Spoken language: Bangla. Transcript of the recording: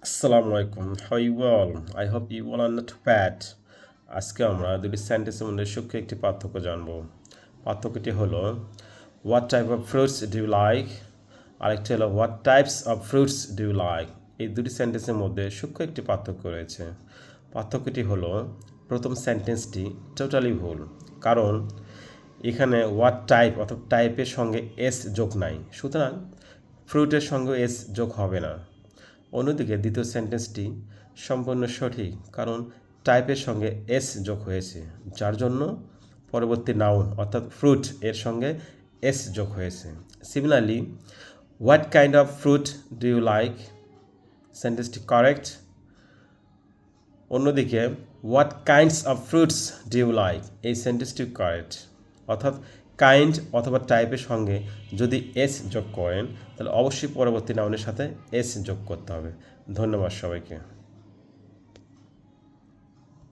আসসালামু আলাইকুম, how you all? I hope you all are not bad. আজকে আমরা দুটি সেন্টেন্সের মধ্যে সূক্ষ্ম একটি পার্থক্য জানব। পার্থক্যটি হলো what type of fruits do you like, আরেকটি হলো what types of fruits do you like. এই দুটি সেন্টেন্সের মধ্যে সূক্ষ্ম একটি পার্থক্য রয়েছে। পার্থক্যটি হলো প্রথম সেন্টেন্সটি টোটালি ভুল, কারণ এখানে হোয়াট টাইপ অর্থাৎ টাইপের সঙ্গে এস যোগ নাই, সুতরাং ফ্রুটের সঙ্গে এস যোগ হবে না। অন্যদিকে দ্বিতীয় সেন্টেন্সটি সম্পূর্ণ সঠিক, কারণ টাইপের সঙ্গে এস যোগ হয়েছে, যার জন্য পরবর্তী নাউন অর্থাৎ ফ্রুট এর সঙ্গে এস যোগ হয়েছে। Similarly, what kind of fruit do you like, সেন্টেন্সটি কারেক্ট। অন্যদিকে what kinds of fruits do you like, এই সেন্টেন্সটি কারেক্ট। অর্থাৎ কাইন্ড অথবা টাইপের সঙ্গে যদি এস যোগ করেন তাহলে অবশ্যই পরবর্তী নাউনের সাথে এস যোগ করতে হবে। ধন্যবাদ সবাইকে।